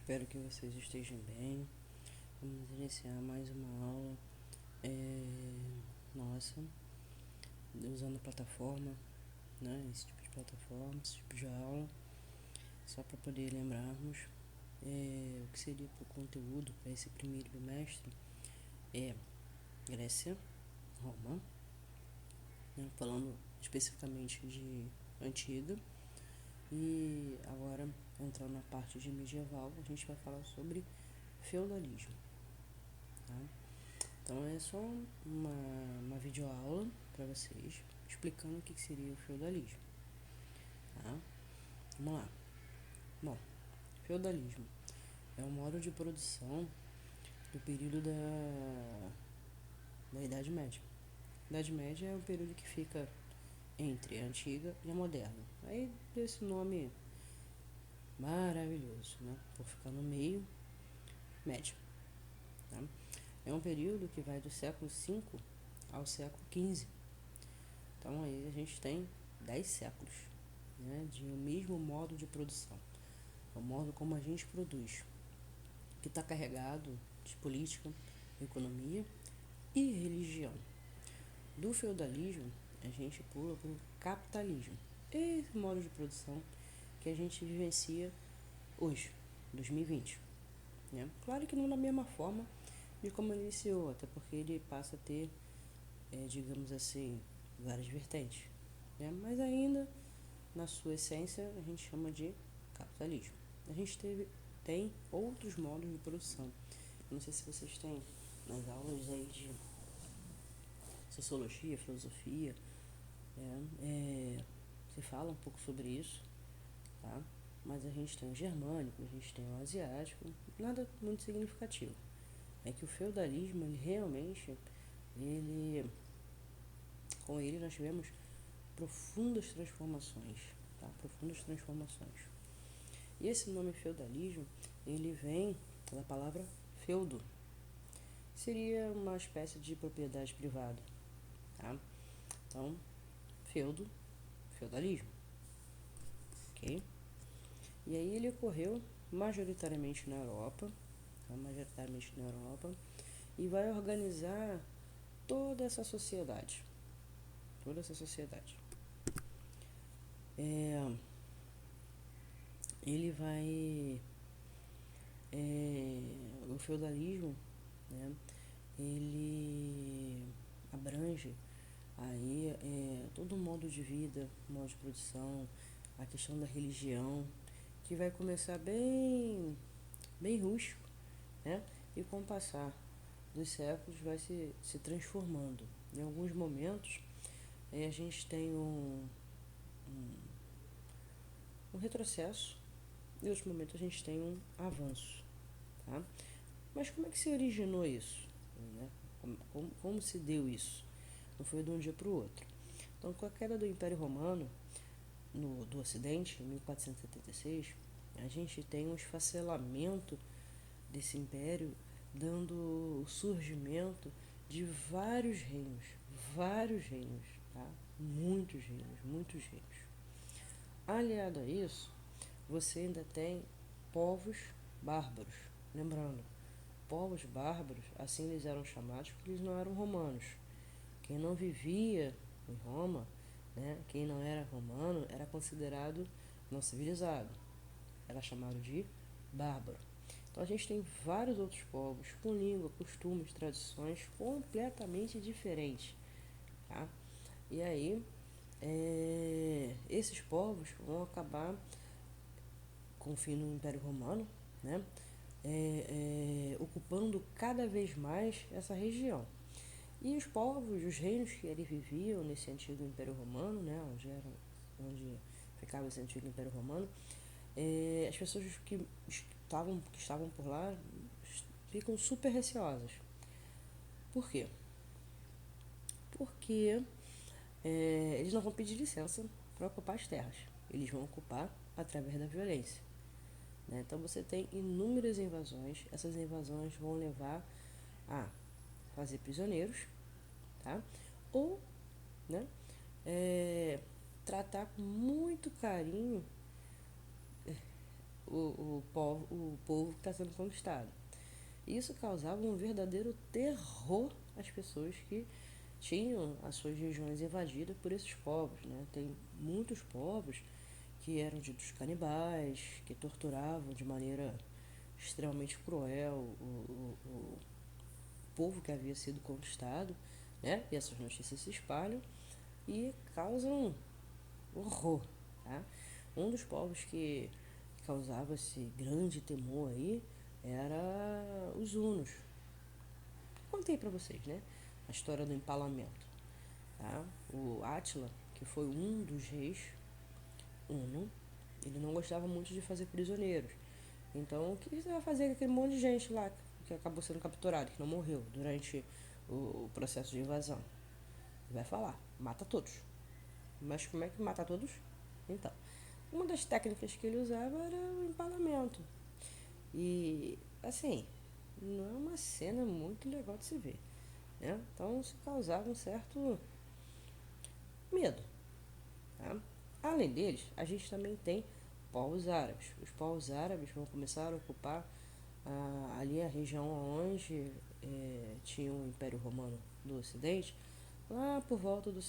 Espero que vocês estejam bem. Vamos iniciar mais uma aula nossa, usando a plataforma, né? Esse tipo de plataforma, esse tipo de aula, só para poder lembrarmos o que seria o conteúdo para esse primeiro bimestre é Grécia, Roma, né? Falando especificamente de Antiga, e agora entrando na parte de medieval, a gente vai falar sobre feudalismo. Tá? Então é só uma videoaula para vocês explicando o que seria o feudalismo. Tá? Vamos lá. Bom, feudalismo é um modo de produção do período da Idade Média. A Idade Média é o período que fica entre a antiga e a moderna. Aí deu esse nome maravilhoso, né? Por ficar no meio, médio. Tá? É um período que vai do século V ao século XV. Então aí a gente tem 10 séculos, né, de um mesmo modo de produção. O modo como a gente produz, que está carregado de política, economia e religião. Do feudalismo, a gente pula para o capitalismo. Esse modo de produção que a gente vivencia hoje, 2020. Né? Claro que não da mesma forma de como ele iniciou, até porque ele passa a ter, digamos assim, várias vertentes. Né? Mas ainda, na sua essência, a gente chama de capitalismo. A gente tem outros modos de produção. Não sei se vocês têm nas aulas aí de sociologia, filosofia, se fala um pouco sobre isso, tá? Mas a gente tem o germânico, a gente tem o asiático, nada muito significativo. É que o feudalismo, ele realmente, com ele nós tivemos profundas transformações, tá? Profundas transformações. E esse nome feudalismo, ele vem da palavra feudo. Seria uma espécie de propriedade privada, tá? Então, feudalismo, ok? E aí ele ocorreu majoritariamente na Europa, tá? Majoritariamente na Europa, e vai organizar toda essa sociedade, toda essa sociedade. Ele vai, o feudalismo, né? Ele abrange aí todo o modo de vida, modo de produção, a questão da religião, que vai começar bem rústico, né? E com o passar dos séculos vai se transformando. Em alguns momentos a gente tem um retrocesso e em outros momentos a gente tem um avanço. Tá? Mas como é que se originou isso? Né? Como se deu isso? Não foi de um dia para o outro. Então, com a queda do Império Romano do Ocidente, em 1476, a gente tem um esfacelamento desse império, dando o surgimento de vários reinos, tá? Muitos reinos. Aliado a isso, você ainda tem povos bárbaros. Lembrando, povos bárbaros, assim eles eram chamados porque eles não eram romanos. Quem não vivia em Roma, né, quem não era romano, era considerado não civilizado. Era chamado de bárbaro. Então a gente tem vários outros povos com língua, costumes, tradições completamente diferentes. Tá? E aí, esses povos vão acabar com o fim do Império Romano, né? Ocupando cada vez mais essa região. E os povos, os reinos que ali viviam nesse antigo Império Romano, né? Onde ficava esse antigo Império Romano, as pessoas que estavam por lá ficam super receosas. Por quê? Porque eles não vão pedir licença para ocupar as terras. Eles vão ocupar através da violência. Né? Então você tem inúmeras invasões. Essas invasões vão levar a fazer prisioneiros, tá? Ou, né, tratar com muito carinho o povo que está sendo conquistado. Isso causava um verdadeiro terror às pessoas que tinham as suas regiões invadidas por esses povos, né? Tem muitos povos que eram ditos canibais, que torturavam de maneira extremamente cruel o povo que havia sido conquistado, né? E essas notícias se espalham e causam horror, tá? Um dos povos que causava esse grande temor aí era os hunos. Contei para vocês, né? A história do empalamento, tá? O Átila, que foi um dos reis huno, ele não gostava muito de fazer prisioneiros. Então, o que você vai fazer com aquele monte de gente lá que acabou sendo capturado, que não morreu durante o processo de invasão? Ele vai falar, mata todos. Mas como é que mata todos? Então, uma das técnicas que ele usava era o empalamento. E, assim, não é uma cena muito legal de se ver, né? Então, isso causava um certo medo, tá? Além deles, a gente também tem povos árabes. Os povos árabes vão começar a ocupar ali a região onde tinha o Império Romano do Ocidente, lá por volta do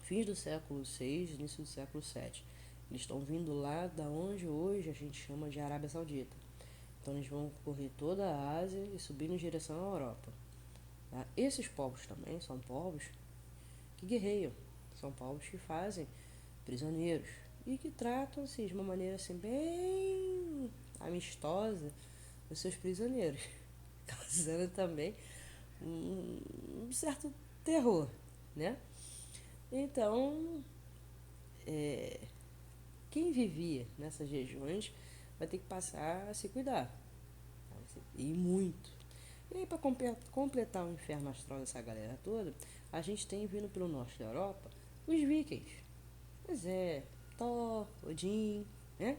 fins do século VI, início do século VII. Eles estão vindo lá da onde hoje a gente chama de Arábia Saudita. Então eles vão correr toda a Ásia e subir em direção à Europa. Tá? Esses povos também são povos que guerreiam, são povos que fazem prisioneiros e que tratam-se de uma maneira assim bem amistosa os seus prisioneiros, causando também um certo terror, né? Então, quem vivia nessas regiões vai ter que passar a se cuidar, e muito. E aí, para completar o inferno astral dessa galera toda, a gente tem vindo pelo norte da Europa os vikings. Pois é, Thor, Odin, né?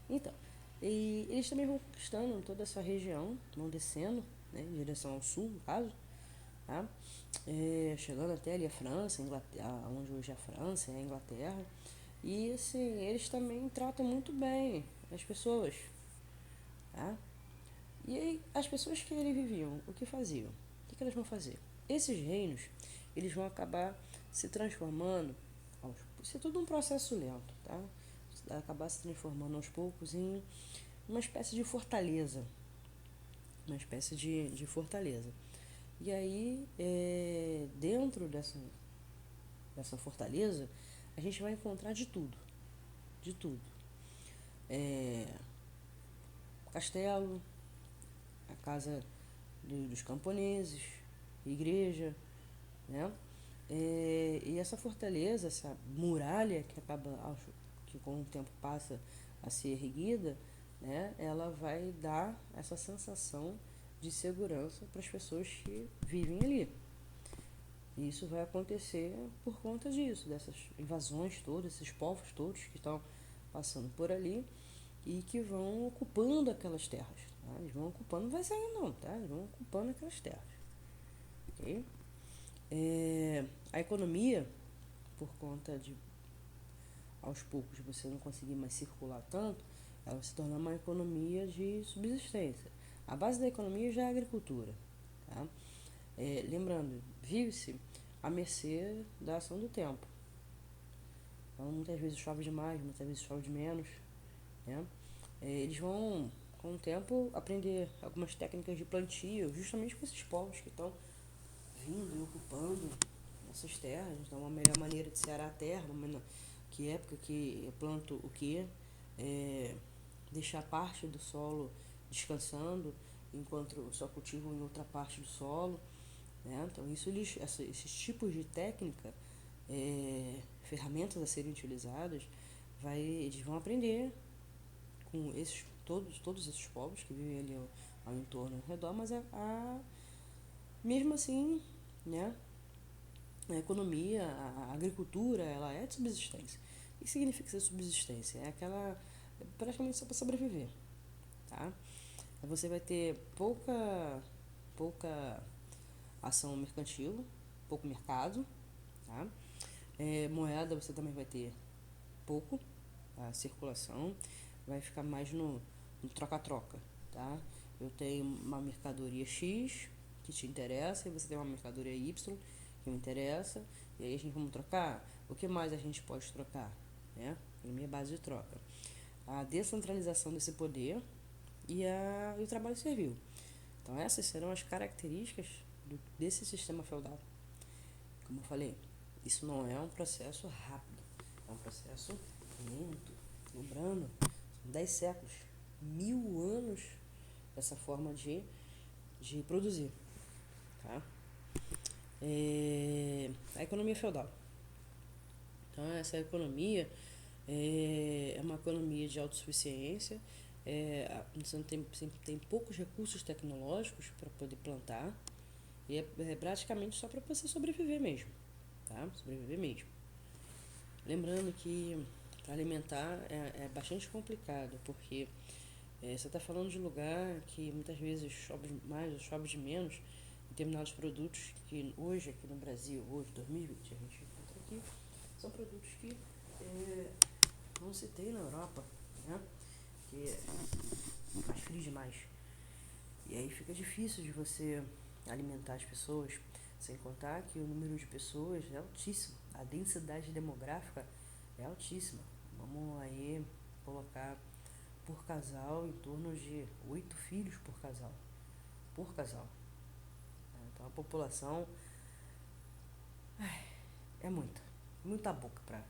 Então, e eles também vão conquistando toda essa região, vão descendo, né, em direção ao sul, no caso, tá? Chegando até ali a França, onde hoje é a França, é a Inglaterra. E assim, eles também tratam muito bem as pessoas, tá? E aí, as pessoas que ali viviam, o que faziam? O que elas vão fazer? Esses reinos, eles vão acabar se transformando, isso é tudo um processo lento, tá? Vai acabar se transformando aos poucos em uma espécie de fortaleza. Uma espécie de fortaleza. E aí, dentro dessa fortaleza, a gente vai encontrar de tudo. De tudo. Castelo, a casa dos camponeses, igreja, né? E essa fortaleza, essa muralha que que com o tempo passa a ser erguida, né? Ela vai dar essa sensação de segurança para as pessoas que vivem ali. E isso vai acontecer por conta disso, dessas invasões todas, esses povos todos que estão passando por ali e que vão ocupando aquelas terras. Tá? Eles vão ocupando, não vai sair não, tá? Eles vão ocupando aquelas terras. Ok? A economia, por conta de aos poucos você não conseguir mais circular tanto, ela se torna uma economia de subsistência. A base da economia já é a agricultura. Tá? Lembrando, vive-se à mercê da ação do tempo. Então, muitas vezes chove demais, muitas vezes chove de menos. Né? Eles vão, com o tempo, aprender algumas técnicas de plantio, justamente com esses povos que estão vindo e ocupando essas terras. Então, uma melhor maneira de searar a terra, que época que eu planto o que, deixar parte do solo descansando, enquanto eu só cultivo em outra parte do solo. Né? Então, esses tipos de técnica, ferramentas a serem utilizadas, eles vão aprender com todos esses povos que vivem ali ao entorno, ao redor, mas mesmo assim, né, a economia, a agricultura, ela é de subsistência. O que significa ser subsistência? É aquela praticamente só para sobreviver, tá? Você vai ter pouca ação mercantil, pouco mercado, tá? Moeda você também vai ter pouco a circulação. vai ficar mais no troca-troca, tá? Eu tenho uma mercadoria X que te interessa e você tem uma mercadoria Y que me interessa, e aí a gente vamos trocar. O que mais a gente pode trocar, né? Economia base de troca. A descentralização desse poder e o trabalho servil. Então essas serão as características desse sistema feudal. Como eu falei, isso não é um processo rápido, é um processo lento. Lembrando, são 10 séculos, 1000 anos dessa forma de produzir. Tá? A economia feudal. Então, essa economia é uma economia de autossuficiência. Você tem poucos recursos tecnológicos para poder plantar. E é praticamente só para você sobreviver mesmo. Tá? Sobreviver mesmo. Lembrando que para alimentar é bastante complicado, porque você está falando de lugar que muitas vezes chove mais ou chove de menos, determinados produtos que hoje aqui no Brasil, hoje 2020, a gente encontra aqui, são produtos que não se tem na Europa, né? Que é mais frio demais. E aí fica difícil de você alimentar as pessoas, sem contar que o número de pessoas é altíssimo, a densidade demográfica é altíssima. Vamos aí colocar por casal em torno de 8 filhos por casal. Por casal. Então a população é muita boca para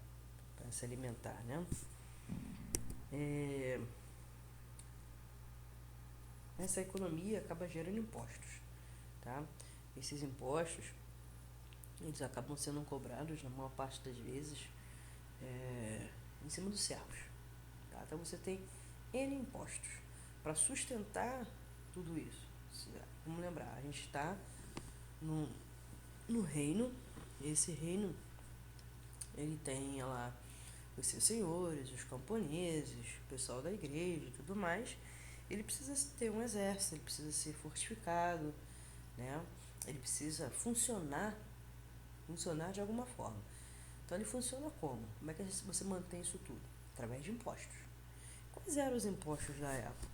se alimentar, né? Essa economia acaba gerando impostos, tá? Esses impostos, eles acabam sendo cobrados na maior parte das vezes em cima dos servos, tá? Então você tem N impostos para sustentar tudo isso. Vamos lembrar, a gente está no reino. Esse reino, ele tem lá os seus senhores, os camponeses, o pessoal da igreja e tudo mais. Ele precisa ter um exército, ele precisa ser fortificado, né? Ele precisa funcionar de alguma forma. Então ele funciona como? Como é que você mantém isso tudo? Através de impostos. Quais eram os impostos da época?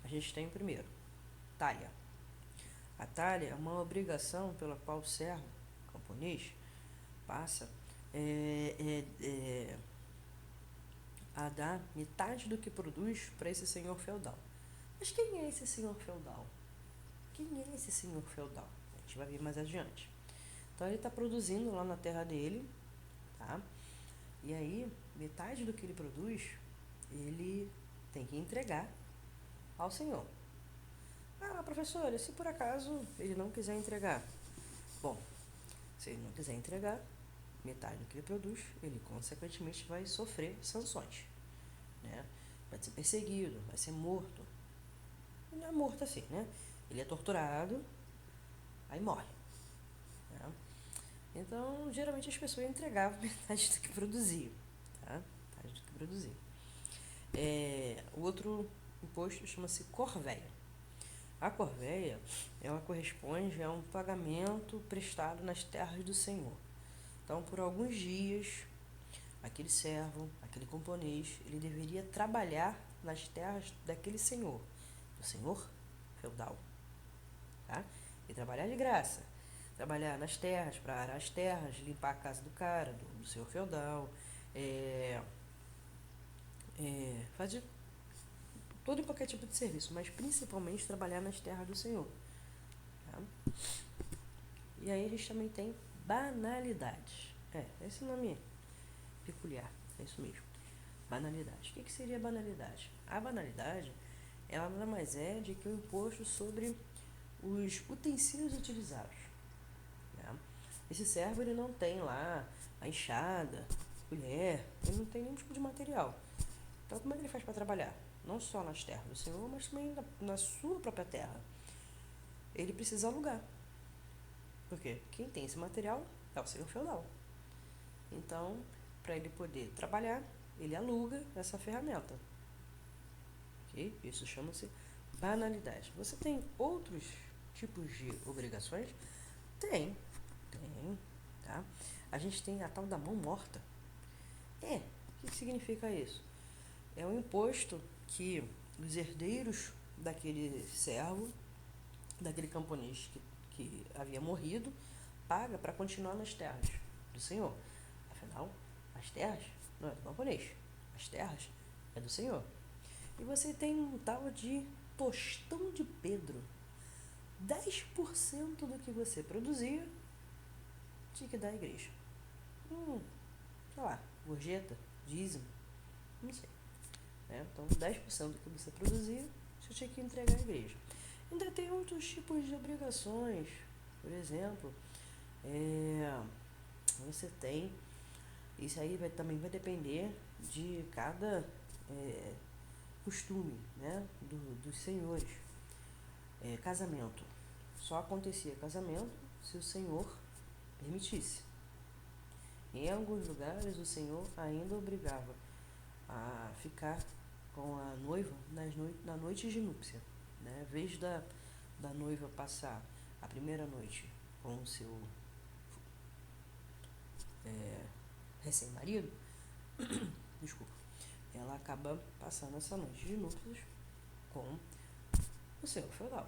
A gente tem primeiro, talha. A talha é uma obrigação pela qual o servo camponês passa a dar metade do que produz para esse senhor feudal. Mas quem é esse senhor feudal? A gente vai ver mais adiante. Então ele está produzindo lá na terra dele, tá? E aí, metade do que ele produz, ele tem que entregar ao senhor. Ah, professora, se por acaso ele não quiser entregar? Bom, se ele não quiser entregar metade do que ele produz, ele consequentemente vai sofrer sanções, né? Vai ser perseguido, vai ser morto. Ele não é morto assim, né? Ele é torturado, aí morre, né? Então, geralmente as pessoas entregavam metade do que produziam, tá? Metade do que produziam. O outro imposto chama-se corvéia. A corvéia, ela corresponde a um pagamento prestado nas terras do senhor. Então, por alguns dias, aquele servo, aquele camponês, ele deveria trabalhar nas terras daquele senhor, do senhor feudal, tá? E trabalhar de graça. Trabalhar nas terras, para arar as terras, limpar a casa do cara, do senhor feudal, fazer todo e qualquer tipo de serviço, mas principalmente trabalhar nas terras do senhor. Tá? E aí a gente também tem banalidades. Esse nome é peculiar, é isso mesmo. Banalidade. O que seria banalidade? A banalidade, ela nada mais é de que o imposto sobre os utensílios utilizados. Né? Esse servo, ele não tem lá a enxada, a colher, ele não tem nenhum tipo de material. Então, como é que ele faz para trabalhar? Não só nas terras do senhor, mas também na sua própria terra. Ele precisa alugar. Por quê? Quem tem esse material é o senhor feudal. Então, para ele poder trabalhar, ele aluga essa ferramenta. Okay? Isso chama-se banalidade. Você tem outros tipos de obrigações? Tem. Tá? A gente tem a tal da mão morta. O O que significa isso? É um imposto que os herdeiros daquele servo, daquele camponês que havia morrido, paga para continuar nas terras do Senhor. Afinal, as terras não é do camponês, as terras é do Senhor. E você tem um tal de tostão de Pedro. 10% do que você produzia tinha que dar à igreja. Sei lá, gorjeta, dízimo, não sei. Né? Então, 10% do que você produzia, você tinha que entregar à igreja. Ainda tem outros tipos de obrigações. Por exemplo, você tem... Isso aí também vai depender de cada costume, né, dos senhores. Casamento. Só acontecia casamento se o Senhor permitisse. Em alguns lugares, o Senhor ainda obrigava a ficar com a noiva na noite de núpcia. Né? Em vez da noiva passar a primeira noite com o seu recém-marido, desculpa, ela acaba passando essa noite de núpcias com o senhor feudal.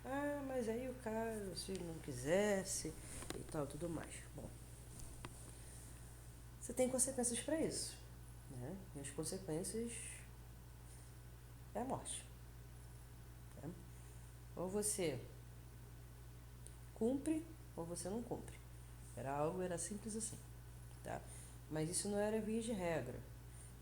Ah, mas aí o cara, se não quisesse e tal, tudo mais. Bom, você tem consequências para isso, né? E as consequências é a morte. Né? Ou você cumpre ou você não cumpre. Era simples assim, tá? Mas isso não era via de regra.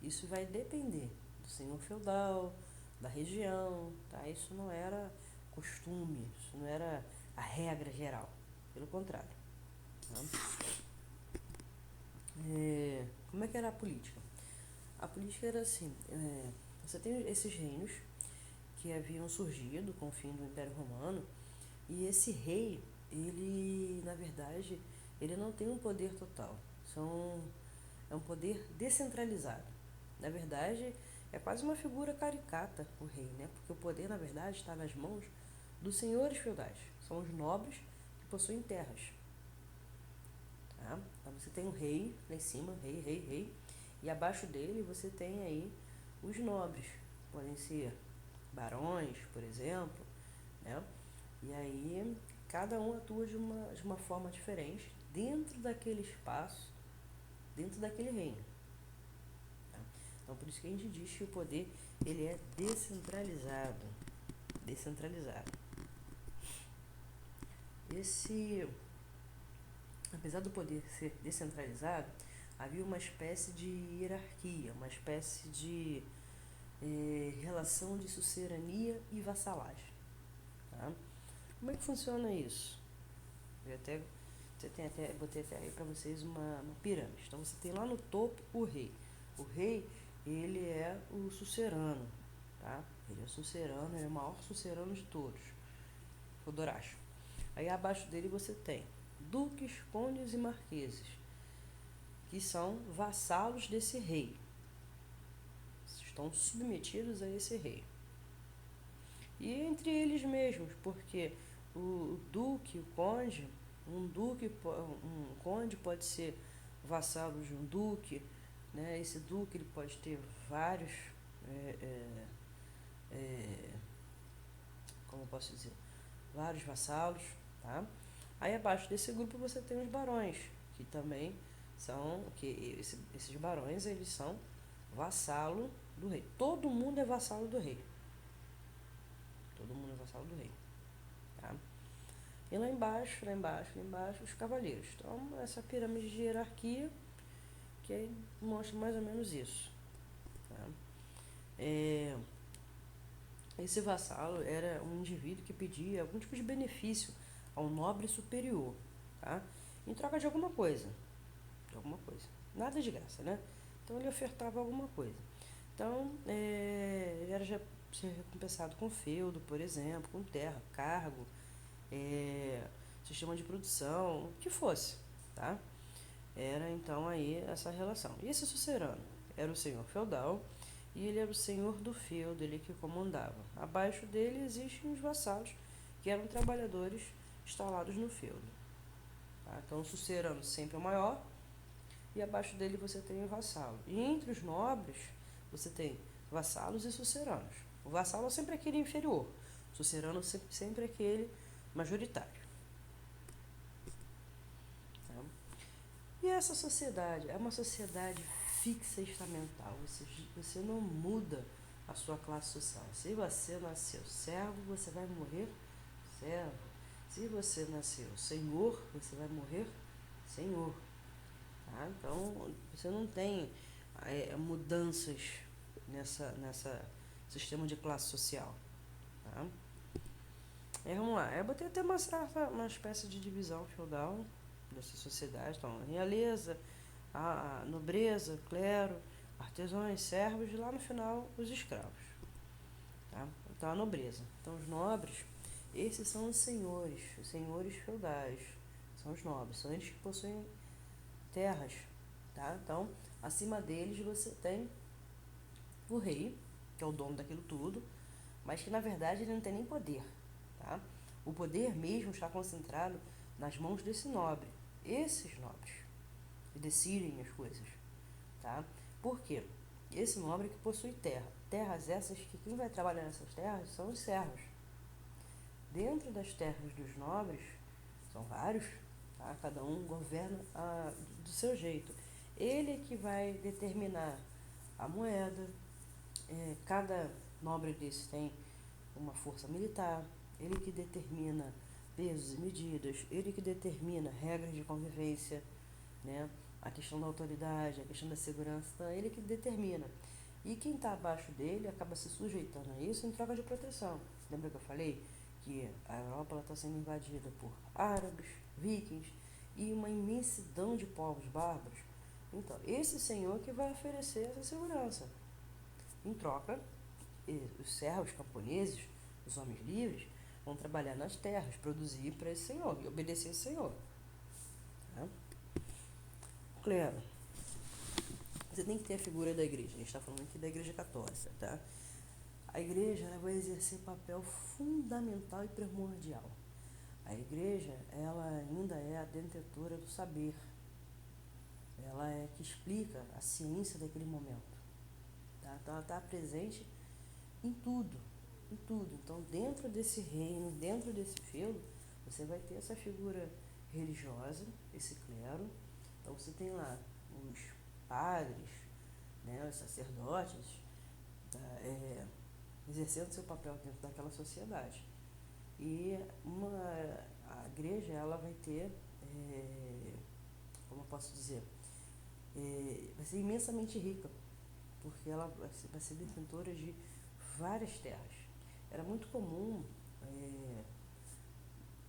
Isso vai depender do senhor feudal, da região, tá? Isso não era costume, isso não era a regra geral. Pelo contrário. Tá? Como é que era a política? A política era assim, você tem esses reinos que haviam surgido com o fim do Império Romano, e esse rei, ele, na verdade, ele não tem um poder total. É um poder descentralizado. Na verdade, é quase uma figura caricata o rei, né? Porque o poder, na verdade, está nas mãos dos senhores feudais. São os nobres que possuem terras. Tá? Então você tem um rei lá em cima, rei, e abaixo dele você tem aí os nobres. Podem ser barões, por exemplo, né? E aí cada um atua de uma forma diferente dentro daquele espaço, dentro daquele reino. Tá? Então por isso que a gente diz que o poder ele é descentralizado. Apesar do poder ser descentralizado, havia uma espécie de hierarquia, uma espécie de relação de sucerania e vassalagem. Tá? Como é que funciona isso? Botei até aí para vocês uma pirâmide. Então você tem lá no topo o rei. O rei, ele é o sucerano, tá? Ele é o sucerano, ele é o maior sucerano de todos, o Doracho. Aí abaixo dele você tem duques, condes e marqueses, que são vassalos desse rei. Estão submetidos a esse rei. E entre eles mesmos, porque o duque, o conde, um conde pode ser vassalo de um duque, né? Esse duque ele pode ter vários, como eu posso dizer, vários vassalos, tá? Aí abaixo desse grupo você tem os barões, que também são, esses barões eles são vassalo do rei. Todo mundo é vassalo do rei. Todo mundo é vassalo do rei. Tá? E lá embaixo, os cavaleiros. Então, essa pirâmide de hierarquia que aí mostra mais ou menos isso. Tá? Esse vassalo era um indivíduo que pedia algum tipo de benefício ao nobre superior, tá? Em troca de alguma coisa. Nada de graça, né? Então ele ofertava alguma coisa. Então, ele era já ser recompensado com feudo, por exemplo, com terra, cargo, sistema de produção, o que fosse, tá? Era então aí essa relação. E esse sucerano era o senhor feudal e ele era o senhor do feudo, ele que comandava. Abaixo dele existem os vassalos, que eram trabalhadores instalados no feudo. Tá? Então o sucerano sempre é o maior e abaixo dele você tem o vassalo. E entre os nobres, você tem vassalos e suceranos. O vassalo é sempre aquele inferior, o sucerano sempre aquele majoritário. Tá? E essa sociedade é uma sociedade fixa e estamental, ou seja, você não muda a sua classe social. Se você nasceu servo, você vai morrer servo. Se você nasceu senhor, você vai morrer senhor. Tá? Então, você não tem mudanças nessa sistema de classe social. Tá? Vamos lá, eu botei até uma espécie de divisão feudal dessa sociedade. Então, realeza, a nobreza, clero, artesãos, servos e lá no final os escravos. Tá? Então, a nobreza. Então, os nobres, esses são os senhores feudais, são os nobres, são eles que possuem terras. Tá? Então, acima deles você tem o rei, que é o dono daquilo tudo, mas que na verdade ele não tem nem poder. Tá? O poder mesmo está concentrado nas mãos desse nobre, esses nobres, que decidem as coisas. Tá? Por quê? Esse nobre que possui terras essas que quem vai trabalhar nessas terras são os servos. Dentro das terras dos nobres, são vários, tá? Cada um governa do seu jeito. Ele é que vai determinar a moeda, cada nobre desse tem uma força militar, ele que determina pesos e medidas, ele que determina regras de convivência, né? A questão da autoridade, a questão da segurança, então ele que determina. E quem está abaixo dele acaba se sujeitando a isso em troca de proteção. Lembra que eu falei que a Europa está sendo invadida por árabes, vikings e uma imensidão de povos bárbaros? Então, esse senhor que vai oferecer essa segurança. Em troca, os servos camponeses, os homens livres, vão trabalhar nas terras, produzir para esse senhor e obedecer esse senhor. Tá? Clero. Você tem que ter a figura da igreja. A gente está falando aqui da igreja católica, tá? A igreja ela vai exercer papel fundamental e primordial. A igreja, ela ainda é a detentora do saber. Ela é que explica a ciência daquele momento. Tá? Então, ela está presente em tudo, em tudo. Então, dentro desse reino, dentro desse feudo, você vai ter essa figura religiosa, esse clero. Então, você tem lá os padres, né, os sacerdotes, tá, exercendo seu papel dentro daquela sociedade. E a igreja, ela vai ter, como eu posso dizer, vai ser imensamente rica, porque ela vai ser detentora de várias terras. Era muito comum,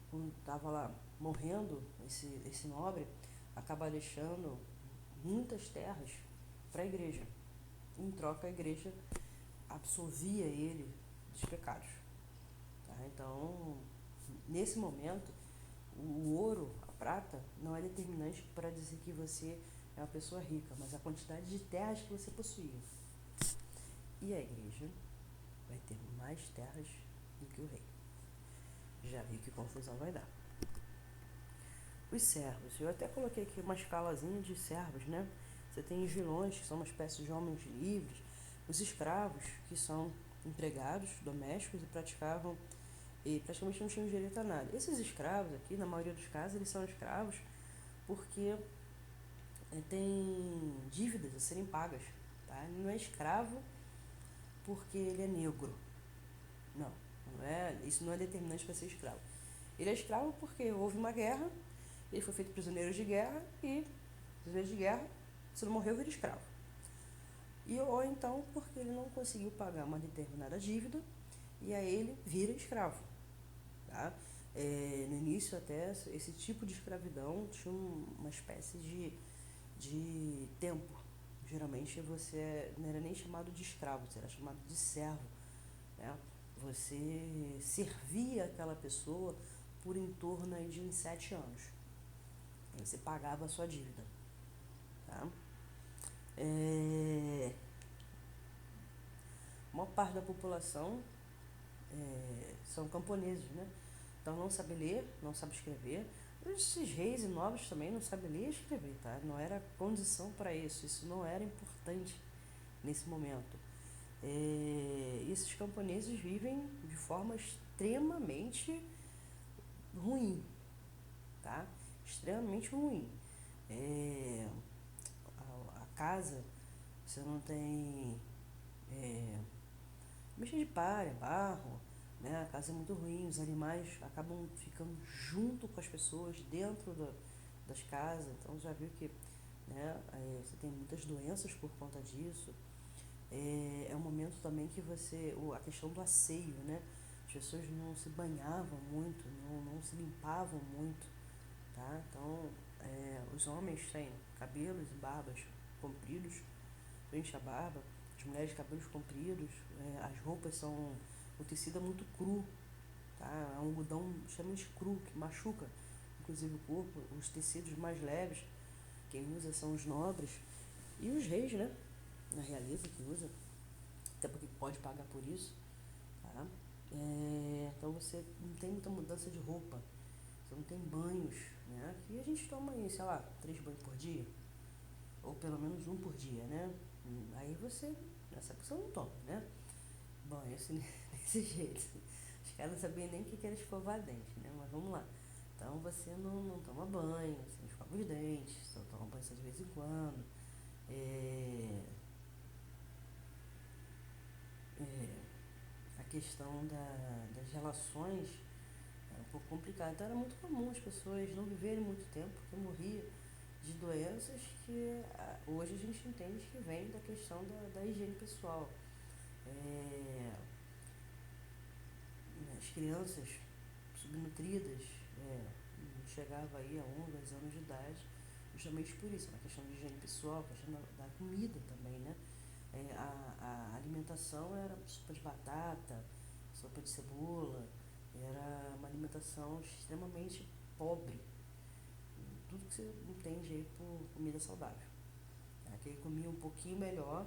quando estava lá morrendo esse nobre, acabar deixando muitas terras para a igreja. Em troca, a igreja absolvia ele dos pecados. Tá? Então, nesse momento, o ouro, a prata, não é determinante para dizer que você é uma pessoa rica, mas a quantidade de terras que você possuía. E a igreja vai ter mais terras do que o rei. Já vi que confusão vai dar. Os servos. Eu até coloquei aqui uma escalazinha de servos, né? Você tem os vilões, que são uma espécie de homens livres. Os escravos, que são empregados domésticos e praticamente não tinham direito a nada. Esses escravos aqui, na maioria dos casos, eles são escravos porque tem dívidas a serem pagas. Tá? Ele não é escravo porque ele é negro. Não, isso não é determinante para ser escravo. Ele é escravo porque houve uma guerra, ele foi feito prisioneiro de guerra e, prisioneiro de guerra, se não morreu, vira escravo. Ou então porque ele não conseguiu pagar uma determinada dívida e aí ele vira escravo. Tá? No início até esse tipo de escravidão tinha uma espécie de tempo. Geralmente você não era nem chamado de escravo, você era chamado de servo. Né? Você servia aquela pessoa por em torno de uns 7 anos. Você pagava a sua dívida. Tá? A maior parte da população são camponeses, né? Então não sabe ler, não sabe escrever. Esses reis e nobres também não sabem ler e escrever, tá? Não era condição para isso não era importante nesse momento. Esses camponeses vivem de forma extremamente ruim, tá? Extremamente ruim. É, a casa, você não tem mexa de palha, barro, né? A casa é muito ruim, os animais acabam ficando junto com as pessoas dentro das casas, então já viu que, né, você tem muitas doenças por conta disso. É um momento também que a questão do asseio, né? As pessoas não se banhavam muito, não se limpavam muito, tá? Então, os homens têm cabelos e barbas compridos, frente à barba, as mulheres de cabelos compridos, as roupas são, o tecido é muito cru, tá? É um algodão extremamente cru, que machuca, inclusive o corpo. Os tecidos mais leves, quem usa são os nobres e os reis, né? Na realeza que usa, até porque pode pagar por isso, tá? Então você não tem muita mudança de roupa, você não tem banhos, né? Aqui a gente toma aí, sei lá, 3 banhos por dia, ou pelo menos um por dia, né? Aí você, nessa pessoa não toma, né? Banho assim, desse jeito. Os caras não sabiam nem o que era escovar dente, né? Mas vamos lá. Então você não toma banho, você não escova os dentes, só toma banho só de vez em quando. É, é, a questão das relações era um pouco complicada. Então era muito comum as pessoas não viverem muito tempo, porque morria de doenças que hoje a gente entende que vem da questão da higiene pessoal. É, as crianças subnutridas, não chegava aí a 2 anos de idade, justamente por isso, na questão de higiene pessoal, a questão da comida também, né? A alimentação era sopa de batata, sopa de cebola, era uma alimentação extremamente pobre, tudo que você entende aí por comida saudável. Quem comia um pouquinho melhor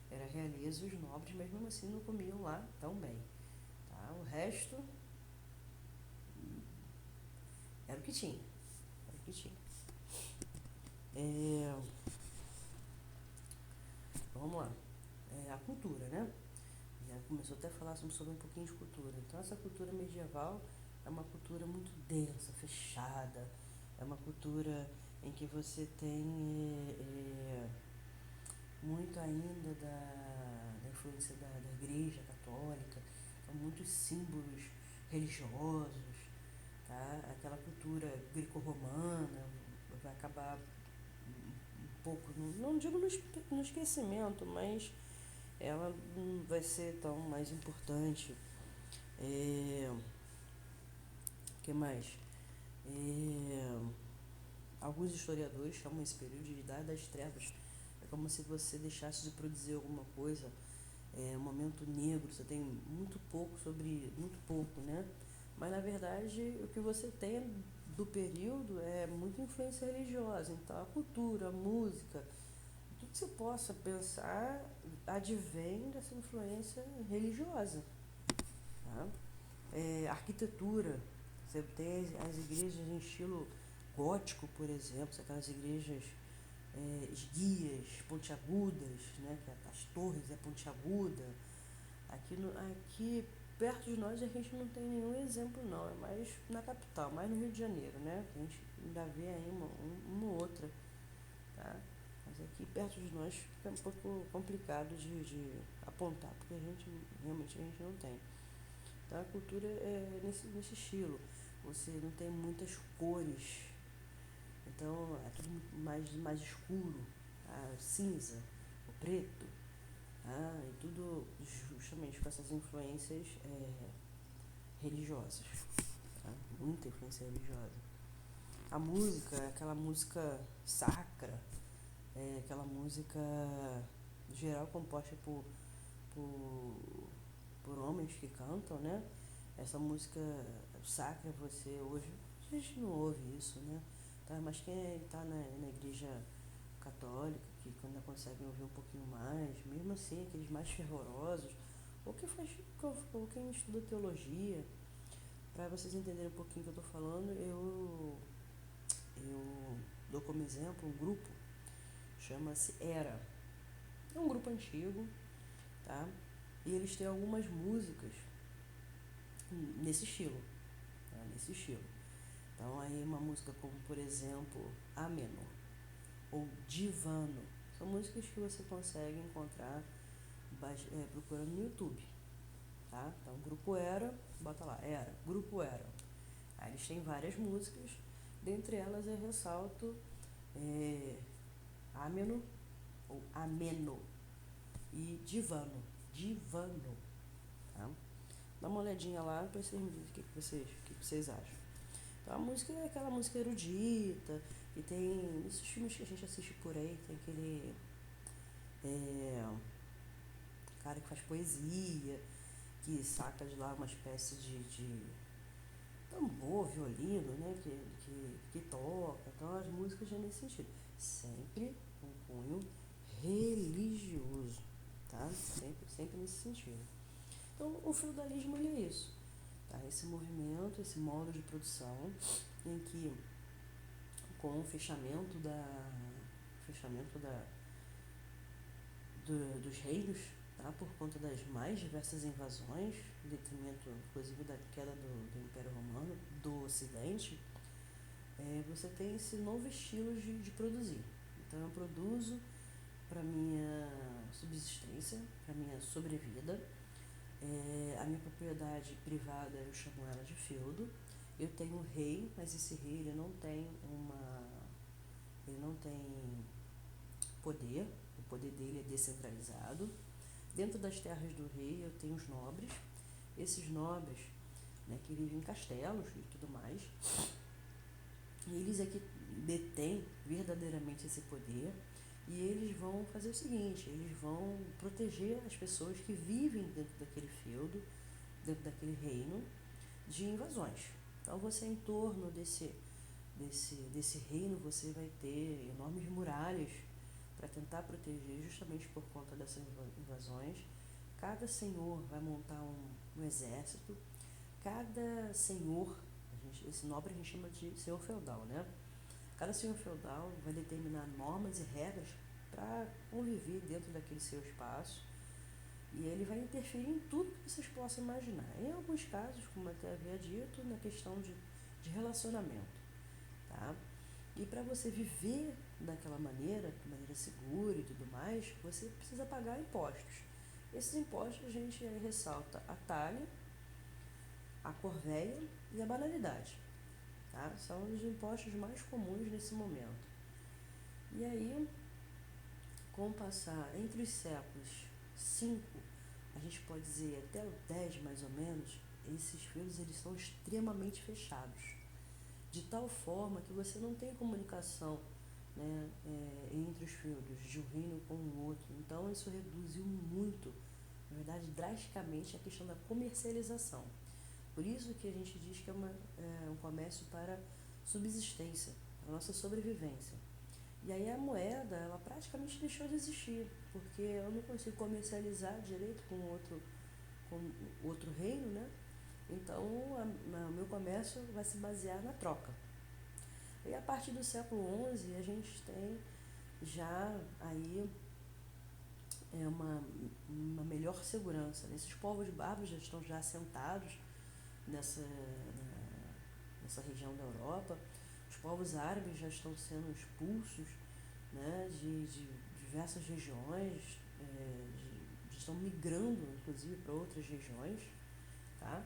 era a realeza e os nobres, mas mesmo assim não comiam lá tão bem. Tá? O resto era o que tinha. Era o que tinha. É, vamos lá. A cultura, né? Já começou até a falar sobre um pouquinho de cultura. Então essa cultura medieval é uma cultura muito densa, fechada. É uma cultura em que você tem muito ainda da influência da Igreja Católica, então muitos símbolos religiosos, tá? Aquela cultura greco-romana vai acabar um pouco, não digo no esquecimento, mas ela não vai ser tão mais importante. O que mais? É, alguns historiadores chamam esse período de Idade das Trevas. É como se você deixasse de produzir alguma coisa, um momento negro, você tem muito pouco, né? Mas na verdade o que você tem do período é muita influência religiosa. Então a cultura, a música, tudo que você possa pensar advém dessa influência religiosa. Tá? Arquitetura, você tem as igrejas em estilo gótico, por exemplo, aquelas igrejas esguias, pontiagudas, né, que as torres é pontiaguda. Aqui perto de nós a gente não tem nenhum exemplo não, é mais na capital, mais no Rio de Janeiro, né? A gente ainda vê aí uma outra, tá? Mas aqui perto de nós fica um pouco complicado de apontar, porque realmente a gente não tem. Então a cultura é nesse estilo. Você não tem muitas cores, então é tudo mais escuro, cinza, o preto, e tudo justamente com essas influências religiosas, tá? Muita influência religiosa. A música é aquela música sacra, aquela música geral composta por, por homens que cantam, né? Essa música sacra você hoje, a gente não ouve isso, né? Tá? Mas quem está na igreja católica, que ainda consegue ouvir um pouquinho mais, mesmo assim, aqueles mais fervorosos, ou quem estuda teologia, para vocês entenderem um pouquinho o que eu estou falando, eu eu dou como exemplo um grupo, chama-se Era. É um grupo antigo, tá? E eles têm algumas músicas nesse estilo, tá? Nesse estilo. Então aí uma música como, por exemplo, Ameno ou Divano, são músicas que você consegue encontrar procurando no YouTube, tá? Então Grupo Era, bota lá, Era, Grupo Era. Aí eles têm várias músicas, dentre elas eu ressalto Ameno ou Ameno e Divano, tá? Dá uma olhadinha lá para vocês me dizerem o que vocês acham. Então a música é aquela música erudita, e tem esses filmes que a gente assiste por aí, tem aquele cara que faz poesia, que saca de lá uma espécie de tambor, violino, né, que toca. Então as músicas já nesse sentido. Sempre um cunho religioso, tá? Sempre nesse sentido. Então o feudalismo ele é isso, tá? Esse movimento, esse modo de produção em que com o fechamento dos reinos, tá? Por conta das mais diversas invasões, em detrimento inclusive da queda do Império Romano, do Ocidente, você tem esse novo estilo de produzir. Então eu produzo para minha subsistência, para minha sobrevida. A minha propriedade privada eu chamo ela de feudo. Eu tenho um rei, mas esse rei ele não tem poder. O poder dele é descentralizado. Dentro das terras do rei eu tenho os nobres. Esses nobres, né, que vivem em castelos e tudo mais, e eles é que detêm verdadeiramente esse poder, e eles vão fazer o seguinte, eles vão proteger as pessoas que vivem dentro daquele feudo, dentro daquele reino, de invasões. Então você em torno desse reino você vai ter enormes muralhas para tentar proteger justamente por conta dessas invasões. Cada senhor vai montar um exército, cada senhor, esse nobre a gente chama de senhor feudal, né? Cada senhor feudal vai determinar normas e regras para conviver dentro daquele seu espaço, e ele vai interferir em tudo que vocês possam imaginar. Em alguns casos, como eu até havia dito, na questão de relacionamento, tá? E para você viver daquela maneira, de maneira segura e tudo mais, você precisa pagar impostos. Esses impostos a gente ressalta a talha, a corveia e a banalidade, tá? São os impostos mais comuns nesse momento. E aí, com o passar entre os séculos 5, a gente pode dizer até o 10 mais ou menos, esses feudos eles são extremamente fechados, de tal forma que você não tem comunicação, né, entre os feudos de um reino com o outro. Então isso reduziu muito, na verdade drasticamente, a questão da comercialização. Por isso que a gente diz que é um comércio para subsistência, para a nossa sobrevivência. E aí a moeda, ela praticamente deixou de existir, porque eu não consigo comercializar direito com outro reino, né? Então o meu comércio vai se basear na troca. E a partir do século XI a gente tem já aí uma melhor segurança. Esses povos bárbaros já estão já assentados nessa região da Europa. Os povos árabes já estão sendo expulsos, né, de diversas regiões, estão migrando inclusive para outras regiões, tá?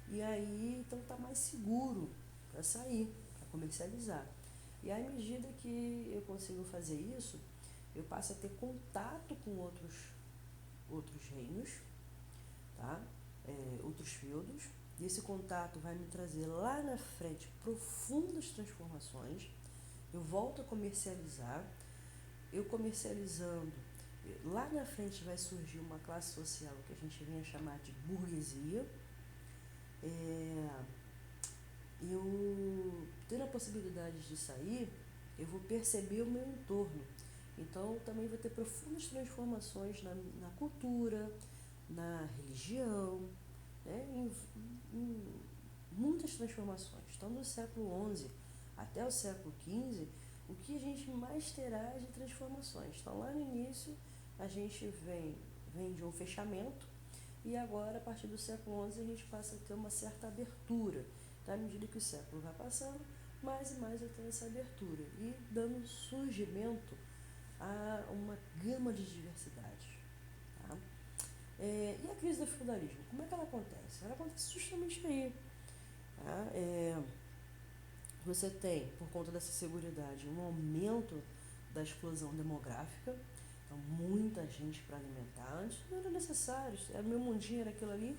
E aí então está mais seguro para sair, para comercializar. E à medida que eu consigo fazer isso, eu passo a ter contato com outros reinos, tá? Outros feudos, e esse contato vai me trazer lá na frente profundas transformações. Eu volto a comercializar, eu comercializando, lá na frente vai surgir uma classe social que a gente vem a chamar de burguesia. Eu tendo a possibilidade de sair, eu vou perceber o meu entorno. Então eu também vou ter profundas transformações na cultura, na religião, né? em muitas transformações. Então no século XI até o século XV, o que a gente mais terá de transformações. Então, lá no início, a gente vem de um fechamento, e agora, a partir do século XI, a gente passa a ter uma certa abertura. Tá? À medida que o século vai passando, mais e mais eu tenho essa abertura, e dando surgimento a uma gama de diversidades. Tá? E a crise do feudalismo, como é que ela acontece? Ela acontece justamente aí. Tá? Você tem, por conta dessa seguridade, um aumento da explosão demográfica, então muita gente para alimentar. Antes não era necessário, era meu mundinho, era aquilo ali,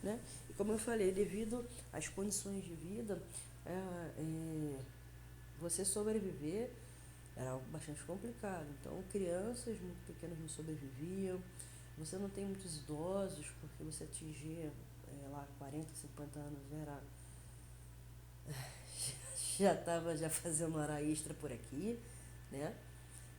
né? E como eu falei, devido às condições de vida, você sobreviver era algo bastante complicado. Então, crianças muito pequenas não sobreviviam. Você não tem muitos idosos, porque você atingir lá 40, 50 anos era já estava já fazendo hora extra por aqui, né?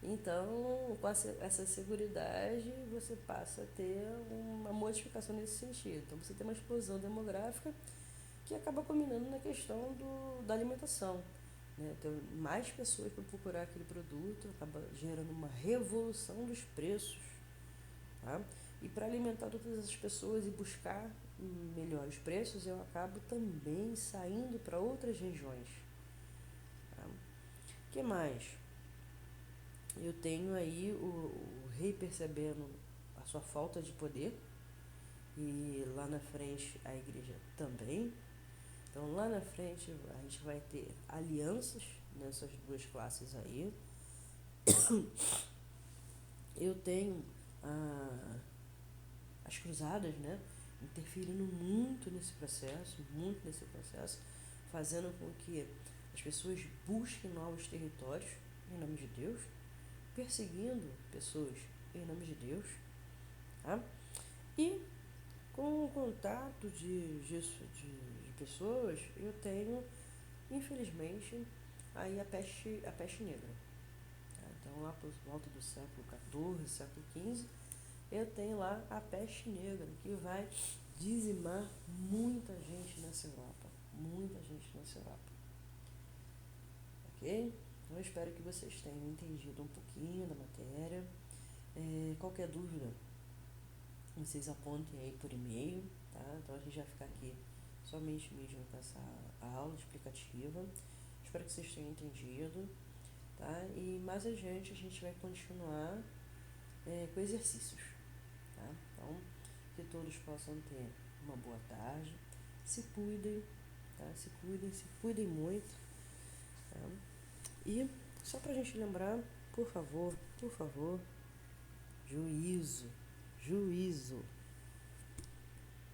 Então, com essa seguridade, você passa a ter uma modificação nesse sentido. Então, você tem uma explosão demográfica que acaba culminando na questão da alimentação. Né? Então, mais pessoas para procurar aquele produto, acaba gerando uma revolução dos preços. Tá? E para alimentar todas essas pessoas e buscar melhores preços, eu acabo também saindo para outras regiões. Tá? O que mais? Eu tenho aí o rei percebendo a sua falta de poder, e lá na frente a igreja também. Então lá na frente a gente vai ter alianças nessas duas classes aí. Eu tenho as cruzadas, né, interferindo muito nesse processo, fazendo com que as pessoas busquem novos territórios em nome de Deus, perseguindo pessoas em nome de Deus, tá? E com o contato de pessoas, eu tenho, infelizmente, aí a peste negra. Tá? Então, lá por volta do século XIV, século XV, eu tenho lá a peste negra, que vai dizimar muita gente nessa Europa. Muita gente nessa Europa. Ok? Então, eu espero que vocês tenham entendido um pouquinho da matéria. Qualquer dúvida, vocês apontem aí por e-mail, tá? Então a gente vai ficar aqui somente mesmo com essa aula explicativa. Espero que vocês tenham entendido, tá? E mais adiante a gente vai continuar com exercícios, tá? Então, que todos possam ter uma boa tarde, se cuidem, tá? Se cuidem muito, tá? E só pra gente lembrar, por favor, juízo, juízo.